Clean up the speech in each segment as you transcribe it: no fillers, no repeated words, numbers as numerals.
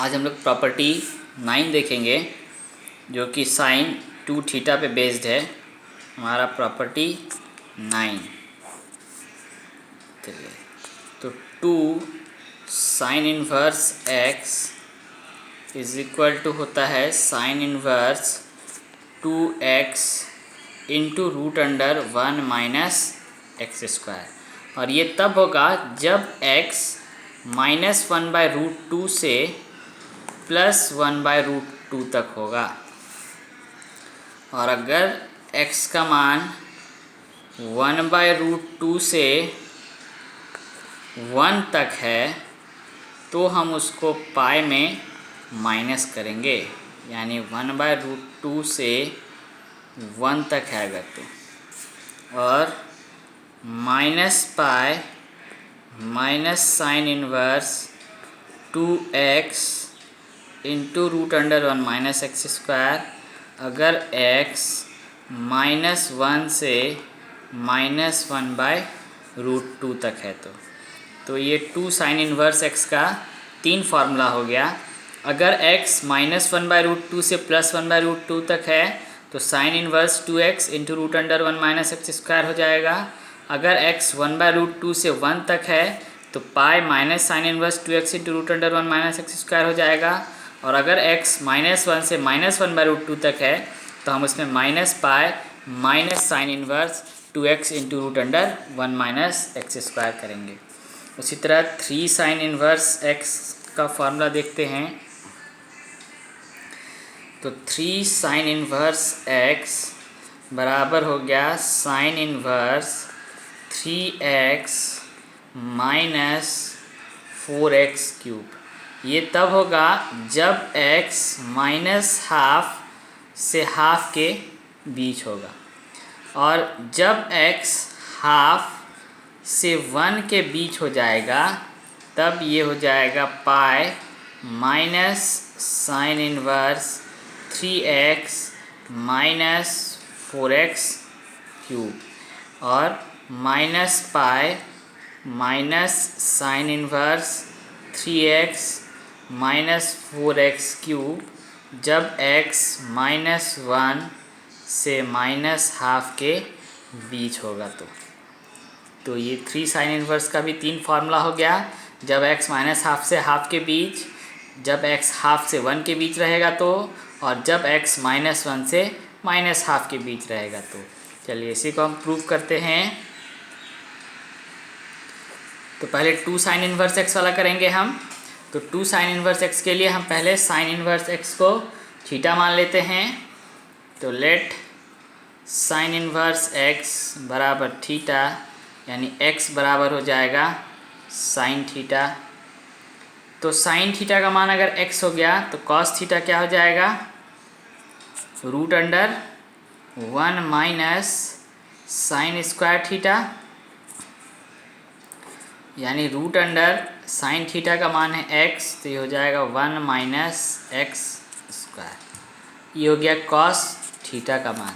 आज हम लोग प्रॉपर्टी 9 देखेंगे जो कि साइन 2 थीटा पे बेस्ड है। हमारा प्रॉपर्टी 9 चलिए तो 2 sine inverse x is equal to होता है sine inverse 2x into root under 1 minus x square. और ये तब होगा जब x -1/√2 से +1/√2 तक होगा। और अगर x का मान 1/√2 से 1 तक है तो हम उसको पाई में माइनस करेंगे, यानी 1/√2 से 1 तक है अगर तो। और minus pi minus sine inverse 2x into root under 1 minus x square अगर x -1 से -1/√2 तक है तो ये 2 साइन इनवर्स x का 3 फार्मूला हो गया। अगर x -1/√2 से +1/√2 तक है तो sine inverse 2x into root under 1 minus x square हो जाएगा। अगर x 1/√2 से 1 तक है तो pi minus sine inverse 2x into root under 1 minus x square हो जाएगा। और अगर x -1 से -1/√2 तक है तो हम उसमें minus pi minus sine inverse 2x into root under 1 minus x square करेंगे। उसी तरह 3 साइन इनवर्स x का फॉर्मूला देखते हैं। तो 3 साइन इनवर्स x बराबर हो गया sine inverse 3x minus 4x³ ये तब होगा जब x -½ से ½ के बीच होगा। और जब x ½ से 1 के बीच हो जाएगा तब ये हो जाएगा पाई minus sine inverse 3x minus 4x³ और minus pi minus sine inverse 3x minus 4x³ जब x -1 से -½ के बीच होगा तो ये 3 साइन इनवर्स का भी 3 फार्मूला हो गया। जब x -½ से ½ के बीच, जब x ½ से 1 के बीच रहेगा तो, और जब x -1 से -½ के बीच रहेगा तो। चलिए इसी को हम प्रूव करते हैं। तो पहले 2 साइन इनवर्स x वाला करेंगे हम। तो 2 साइन इनवर्स x के लिए हम पहले साइन इनवर्स x को थीटा मान लेते हैं। तो लेट साइन इनवर्स x बराबर थीटा, यानी x बराबर हो जाएगा साइन थीटा। तो साइन थीटा का मान अगर x हो गया तो कॉस थीटा क्या हो जाएगा, root under 1 minus sine square theta, यानी रूट अंडर साइन थीटा का मान है x तो ये हो जाएगा 1 माइनस एक्स स्क्वायर। ये हो गया कॉस थीटा का मान।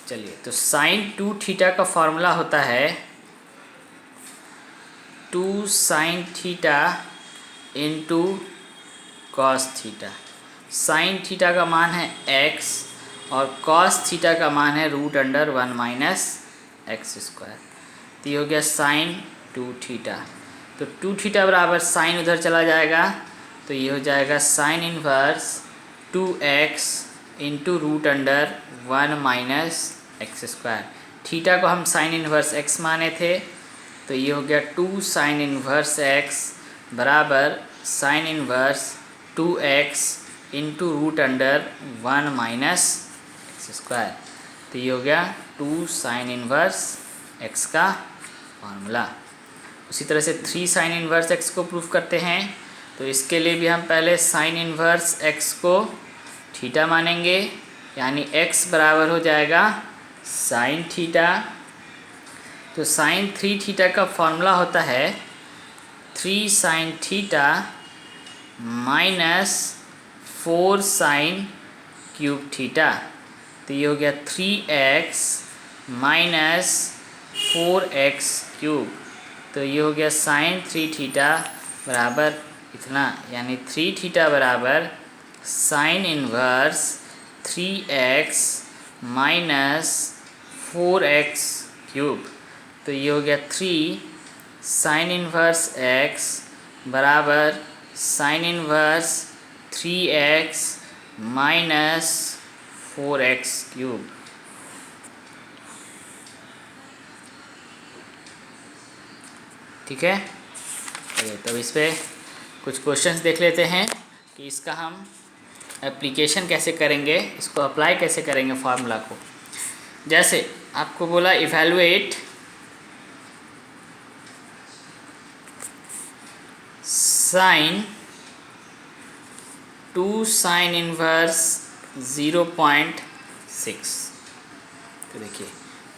चलिए तो साइन 2 थीटा का फॉर्मूला होता है 2 sine theta into cos theta. Sign theta का मान है x और कॉस थीटा का मान है root under 1 minus x square. तो ये हो गया साइन 2 थीटा। तो 2 थीटा बराबर साइन उधर चला जाएगा तो ये हो जाएगा sine inverse 2x into root under 1 minus x square. Theta को हम साइन इनवर्स x माने थे तो ये हो गया 2 साइन इनवर्स x बराबर sine inverse 2x into root under 1 minus x square. तो ये हो गया 2 साइन इनवर्स x का फॉर्मूला। उसी तरह से 3 साइन इनवर्स x को प्रूफ करते हैं। तो इसके लिए भी हम पहले साइन इनवर्स x को थीटा मानेंगे, यानी x बराबर हो जाएगा साइन थीटा। तो साइन 3 थीटा का फॉर्मूला होता है 3 sine theta minus 4 sine cube theta. तो ये हो गया 3x माइनस 4x³। तो ये हो गया साइन 3 थीटा बराबर इतना, यानी 3 थीटा बराबर sign inverse 3x minus 4x cube. तो ये हो गया 3 साइन इन्वर्स x बराबर sign inverse 3x minus 4x cube. ठीक है, तो इस पर कुछ क्वेश्चंस देख लेते हैं कि इसका हम एप्लीकेशन कैसे करेंगे, इसको अप्लाई कैसे करेंगे फार्मूला को। जैसे आपको बोला इवैल्यूएट साइन 2 साइन इन्वर्स 0.6। तो देखिए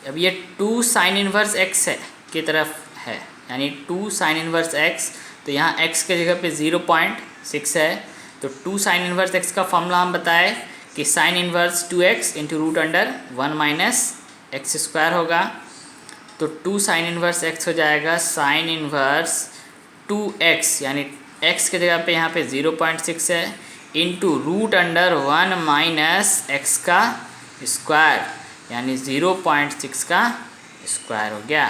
अब ये 2 साइन इन्वर्स x है की तरफ है, यानी 2 साइन इन्वर्स x, तो यहाँ x के जगह पे 0.6 है। तो 2 साइन इन्वर्स x का फॉर्मूला हम बताए कि sine inverse 2x into root under 1 minus x square होगा। तो 2 साइन इन्वर्स x हो जाएगा साइन इन्वर्स 2x, यानी x के जगह पे यहाँ पे 0.6 है, into root under 1 minus x का स्क्वायर, यानी 0.6 का स्क्वायर हो गया।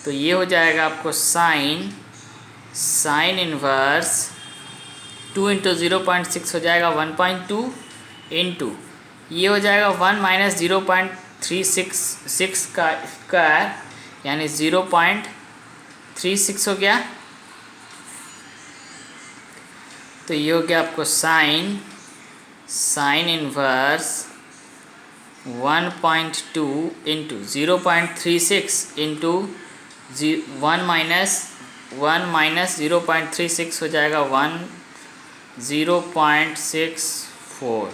तो ये हो जाएगा आपको साइन इन्वर्स 2 इंटू 0.6 हो जाएगा 1.2 इंटू ये हो जाएगा 1 माइनस 0.366 का स्क्वायर, यानी 0.36 हो गया। तो ये हो गया आपको sign inverse 1.2 into 0.36 into 1 minus 0.36 हो जाएगा 0.64।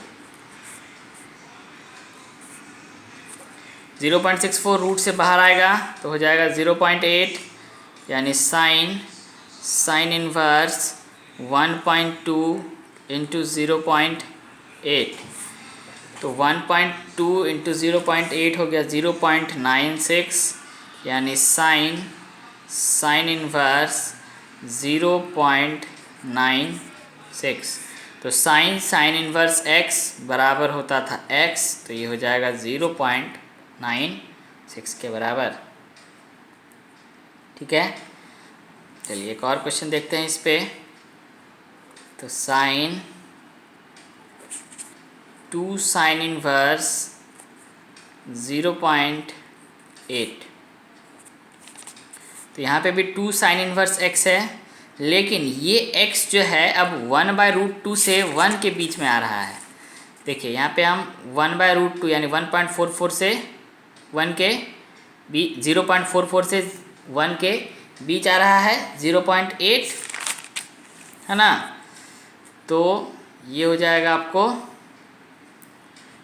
0.64 रूट से बाहर आएगा तो हो जाएगा 0.8, यानी साइन इन्वर्स 1.2 इंटू 0.8। तो 1.2 इंटू 0.8 हो गया 0.96, यानी साइन इन्वर्स 0.96। तो साइन इन्वर्स x बराबर होता था x, तो ये हो जाएगा 0.96 के बराबर। ठीक है, चलिए एक और क्वेश्चन देखते हैं इस पे। तो साइन 2 साइन इन्वर्स 0.8। तो यहाँ पे भी 2 साइन इन्वर्स x है, लेकिन ये x जो है अब 1/√2 से 1 के बीच में आ रहा है। देखिए यहाँ पे हम 1/√2 यानी 1.44 से 1 के 0.44 से 1 के बीच आ रहा है 0.8, है ना। तो ये हो जाएगा आपको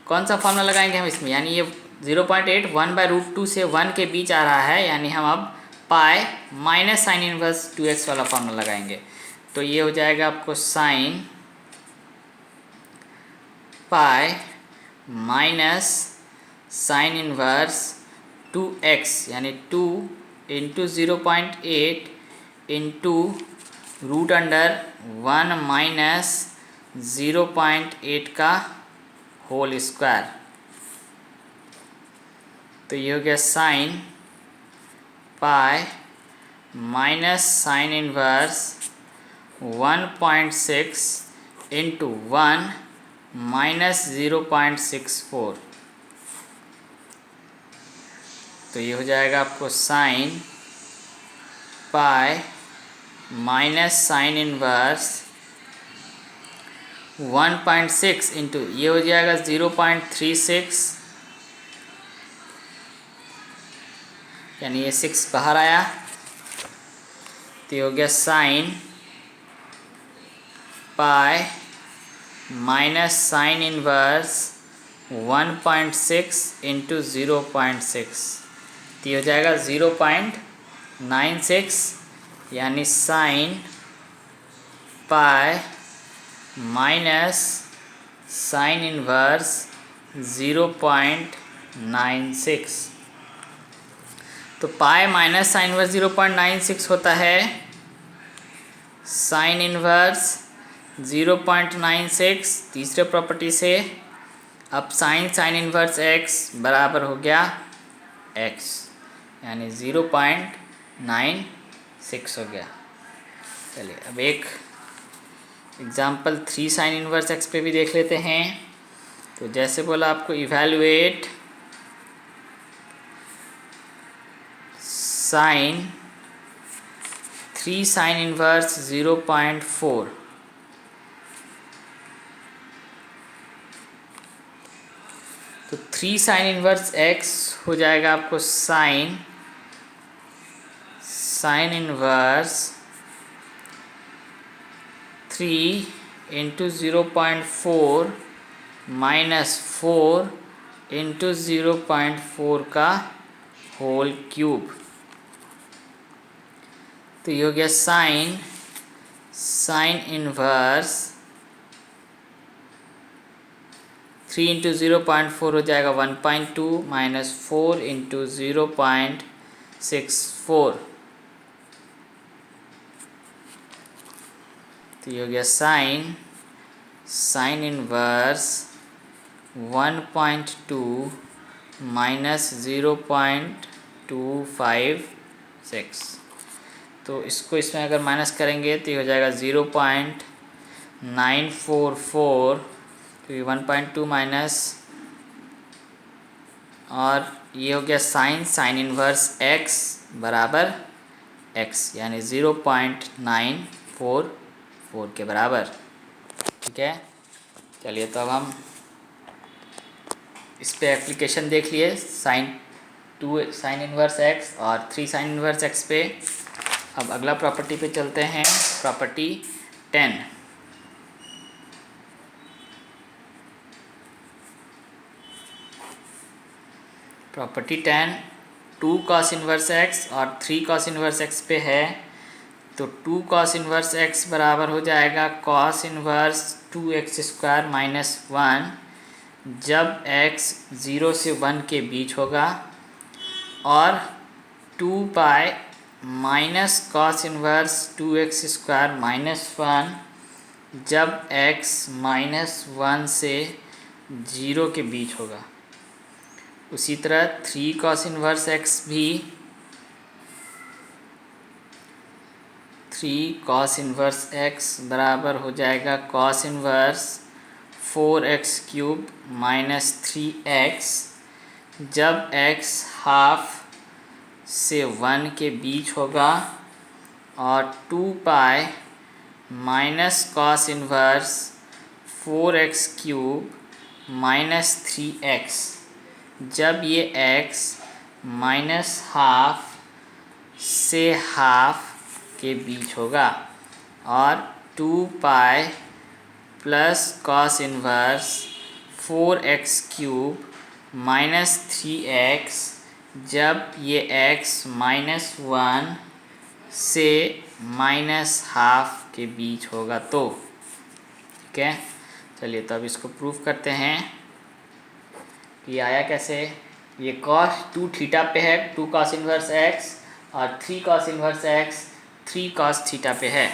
कौन सा फॉर्मूला लगाएंगे हम इसमें, यानी ये 0.8 1/√2 से 1 के बीच आ रहा है, यानी हम अब पाई माइनस साइन इन्वर्स 2x वाला फॉर्मूला लगाएंगे। तो ये हो जाएगा आपको sine pi minus sine inverse 2x, यानी 2 into 0.8 into root under 1 minus 0.8 का होल स्क्वायर। तो ये हो गया sine pi minus sine inverse 1.6 into 1 minus 0.64। तो ये हो जाएगा आपको sine pi minus sine inverse 1.6 into ये हो जाएगा 0.36, यानी ये 6 बाहर आया। तो ये हो गया sine pi minus sine inverse 1.6 into 0.6। तो ये हो जाएगा 0.96, यानी sign pi minus sine inverse 0.96। तो पाई माइनस साइन इन्वर्स 0.96 होता है साइन इन्वर्स 0.96 तीसरे प्रॉपर्टी से। अब साइन इन्वर्स x बराबर हो गया x, यानी 0.96 हो गया। चलिए अब एक एग्जाम्पल 3 साइन इन्वर्स x पे भी देख लेते हैं। तो जैसे बोला आपको इवैल्यूएट साइन 3 साइन इन्वर्स 0.4। तो 3 साइन इन्वर्स x हो जाएगा आपको sign inverse 3 into 0.4 minus 4 into 0.4 का होल क्यूब। तो ये हो गया साइन इन्वर्स 3 इंटू 0.4 हो जाएगा 1.2 माइनस 4 इंटू 0.64। तो ये हो गया साइन इन्वर्स 1.2 माइनस 0.256। तो इसको इसमें अगर माइनस करेंगे तो ये हो जाएगा 0.944। तो ये 1.2 माइनस, और ये हो गया साइन इन्वर्स x बराबर x, यानी 0.944 के बराबर। ठीक है, चलिए तो अब हम इस पे एप्लीकेशन देख लिए साइन इन्वर्स x और 3 साइन इन्वर्स x पे। अब अगला प्रॉपर्टी पे चलते हैं, property 10। Property 10 2 cos inverse x और 3 cos इन्वर्स x पे है। तो 2 cos इन्वर्स x बराबर हो जाएगा cos इन्वर्स 2x² माइनस 1 जब x 0 से 1 के बीच होगा, और 2 pi minus cos inverse 2x² minus 1 जब x -1 से 0 के बीच होगा। उसी तरह 3 cos इन्वर्स x भी 3 cos इन्वर्स x बराबर हो जाएगा cos inverse 4x³ minus 3x जब x हाफ से 1 के बीच होगा, और 2 pi minus cos inverse 4x³ minus 3x जब ये x माइनस हाफ से हाफ के बीच होगा, और 2 pi plus cos inverse 4x³ minus 3x जब ये x -1 से माइनस हाफ के बीच होगा। तो ठीक है, चलिए तो अब इसको प्रूफ करते हैं कि आया कैसे। ये cos 2 थीटा पे है 2 cos इन्वर्स x, और 3 cos inverse x 3 cos theta पे है,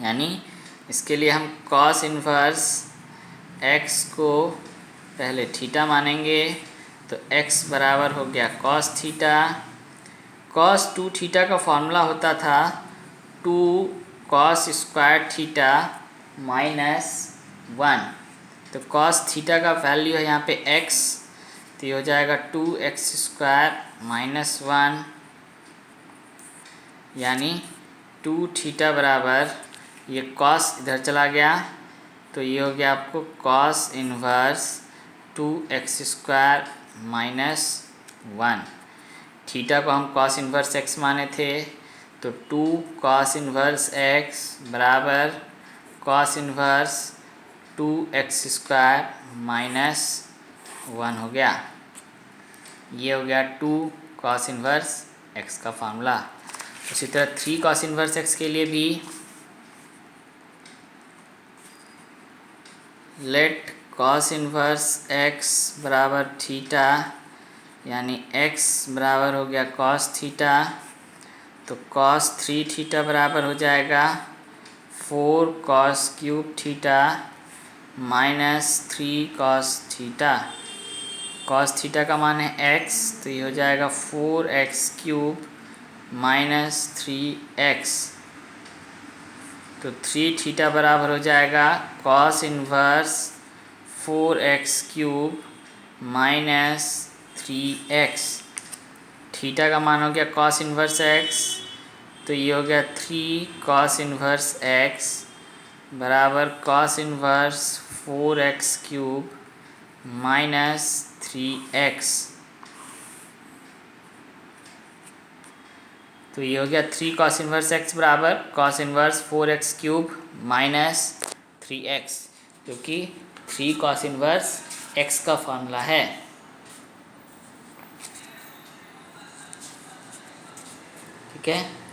यानी इसके लिए हम cos इन्वर्स x को पहले थीटा मानेंगे। तो x बराबर हो गया cos थीटा। cos 2 थीटा का फॉर्मूला होता था 2 cos स्क्वायर थीटा माइनस 1। तो cos थीटा का वैल्यू है यहाँ पे x, तो ये हो जाएगा 2x² माइनस 1, यानी 2 थीटा बराबर, ये cos इधर चला गया तो ये हो गया आपको cos inverse 2x² minus 1। Theta को हम cos इन्वर्स x माने थे, तो 2 cos इन्वर्स x बराबर cos इन्वर्स 2x² माइनस 1 हो गया। ये हो गया 2 cos इन्वर्स x का फार्मूला। उसी तरह 3 cos इन्वर्स x के लिए भी लेट cos इन्वर्स x बराबर थीटा, यानी x बराबर हो गया cos थीटा, तो कॉस 3 थीटा बराबर हो जाएगा 4 cos cube theta minus 3 cos theta. Cos theta का मान है x, तो ये हो जाएगा 4x क्यूब माइनस 3x। तो 3 थीटा बराबर हो जाएगा cos inverse 4x cube minus 3x। Theta का मान हो गया कॉस इन्वर्स x, तो ये हो गया 3 कॉस इन्वर्स x बराबर cos inverse 4x cube minus 3x। तो ये हो गया 3 कॉस इन्वर्स x बराबर cos inverse 4x cube minus 3x, जो कि 3 कॉस इन्वर्स x का फॉर्मूला है। ठीक है।